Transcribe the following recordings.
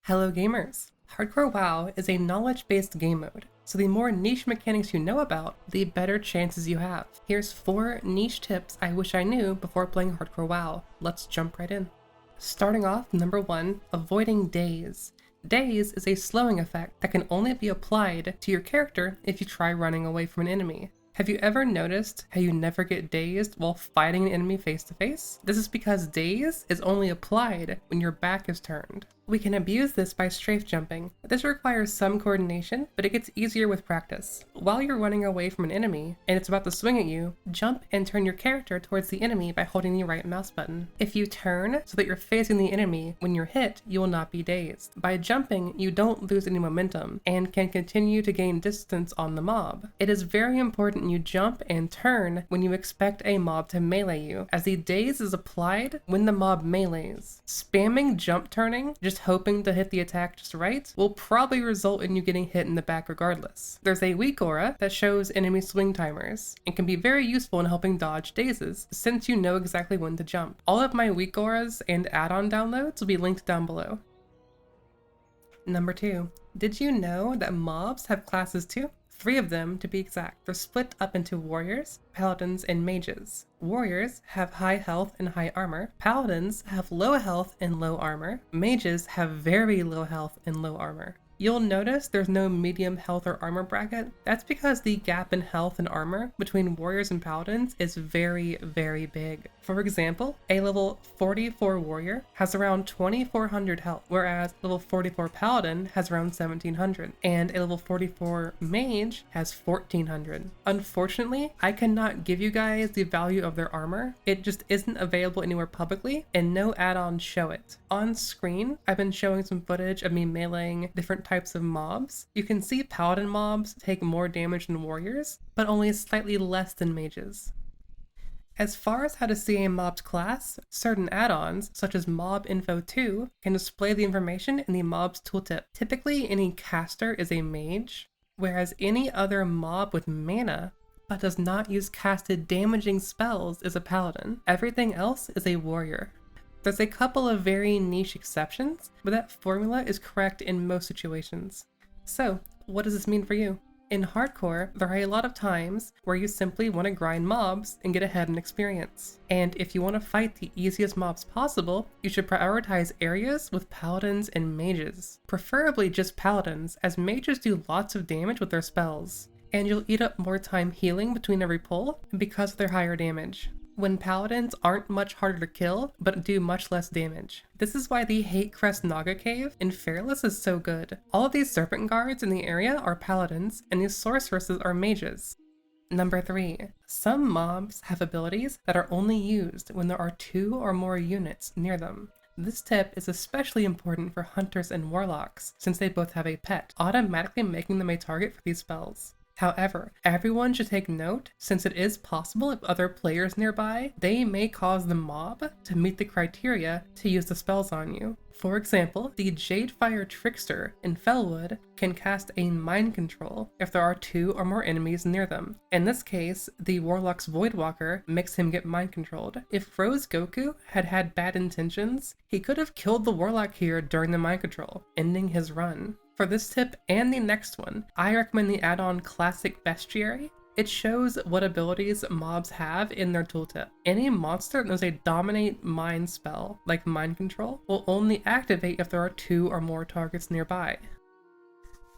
Hello gamers! Hardcore WoW is a knowledge-based game mode, so the more niche mechanics you know about, the better chances you have. Here's 4 niche tips I wish I knew before playing Hardcore WoW. Let's jump right in. Starting off, number 1, avoiding daze. Daze is a slowing effect that can only be applied to your character if you try running away from an enemy. Have you ever noticed how you never get dazed while fighting an enemy face to face? This is because daze is only applied when your back is turned. We can abuse this by strafe jumping. This requires some coordination, but it gets easier with practice. While you're running away from an enemy, and it's about to swing at you, jump and turn your character towards the enemy by holding the right mouse button. If you turn so that you're facing the enemy, when you're hit, you will not be dazed. By jumping, you don't lose any momentum, and can continue to gain distance on the mob. It is very important you jump and turn when you expect a mob to melee you, as the daze is applied when the mob melees. Spamming jump turning, just hoping to hit the attack just right, will probably result in you getting hit in the back regardless. There's a weak aura that shows enemy swing timers, and can be very useful in helping dodge dazes, since you know exactly when to jump. All of my weak auras and add-on downloads will be linked down below. Number 2. Did you know that mobs have classes too? 3 of them to be exact. They're split up into warriors, paladins, and mages. Warriors have high health and high armor. Paladins have low health and low armor. Mages have very low health and low armor. You'll notice there's no medium health or armor bracket. That's because the gap in health and armor between warriors and paladins is very, very big. For example, a level 44 warrior has around 2400 health, whereas level 44 paladin has around 1700, and a level 44 mage has 1400. Unfortunately, I cannot give you guys the value of their armor. It just isn't available anywhere publicly, and no add-ons show it. On screen, I've been showing some footage of me meleeing different types of mobs. You can see paladin mobs take more damage than warriors, but only slightly less than mages. As far as how to see a mob's class, certain add-ons, such as Mob Info 2, can display the information in the mob's tooltip. Typically, any caster is a mage, whereas any other mob with mana but does not use casted damaging spells is a paladin. Everything else is a warrior. There's a couple of very niche exceptions, but that formula is correct in most situations. So, what does this mean for you? In hardcore, there are a lot of times where you simply want to grind mobs and get ahead in experience. And if you want to fight the easiest mobs possible, you should prioritize areas with paladins and mages. Preferably just paladins, as mages do lots of damage with their spells. And you'll eat up more time healing between every pull because of their higher damage, when paladins aren't much harder to kill, but do much less damage. This is why the Hate Crest Naga Cave in Fearless is so good. All of these serpent guards in the area are paladins, and these sorceresses are mages. Number 3. Some mobs have abilities that are only used when there are 2 or more units near them. This tip is especially important for hunters and warlocks, since they both have a pet, automatically making them a target for these spells. However, everyone should take note, since it is possible if other players nearby, they may cause the mob to meet the criteria to use the spells on you. For example, the Jadefire Trickster in Fellwood can cast a mind control if there are 2 or more enemies near them. In this case, the Warlock's Voidwalker makes him get mind controlled. If Rose Goku had had bad intentions, he could have killed the Warlock here during the mind control, ending his run. For this tip and the next one, I recommend the add-on Classic Bestiary. It shows what abilities mobs have in their tooltip. Any monster that knows a Dominate Mind spell, like Mind Control, will only activate if there are 2 or more targets nearby.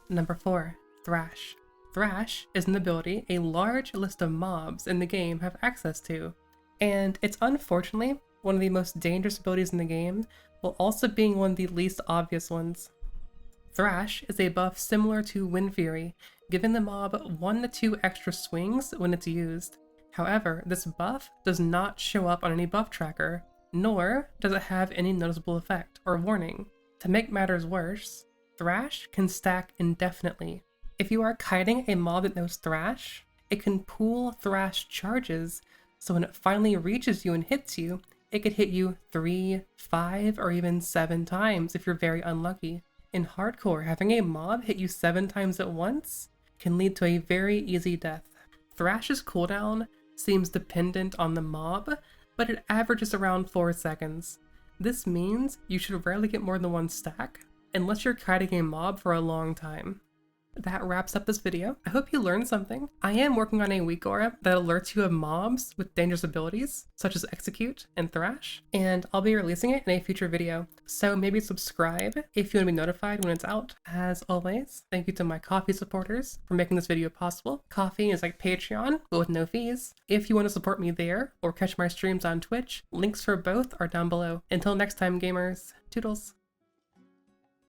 Number 4. Thrash. Thrash is an ability a large list of mobs in the game have access to, and it's unfortunately one of the most dangerous abilities in the game, while also being one of the least obvious ones. Thrash is a buff similar to Wind Fury, giving the mob 1 to 2 extra swings when it's used. However, this buff does not show up on any buff tracker, nor does it have any noticeable effect or warning. To make matters worse, Thrash can stack indefinitely. If you are kiting a mob that knows Thrash, it can pool Thrash charges, so when it finally reaches you and hits you, it could hit you 3, 5, or even 7 times if you're very unlucky. In hardcore, having a mob hit you 7 times at once can lead to a very easy death. Thrash's cooldown seems dependent on the mob, but it averages around 4 seconds. This means you should rarely get more than 1 stack, unless you're kiting a mob for a long time. That wraps up this video. I hope you learned something. I am working on a weak aura that alerts you of mobs with dangerous abilities, such as Execute and Thrash, and I'll be releasing it in a future video. So maybe subscribe if you want to be notified when it's out. As always, thank you to my Ko-fi supporters for making this video possible. Ko-fi is like Patreon, but with no fees. If you want to support me there, or catch my streams on Twitch, links for both are down below. Until next time, gamers, toodles.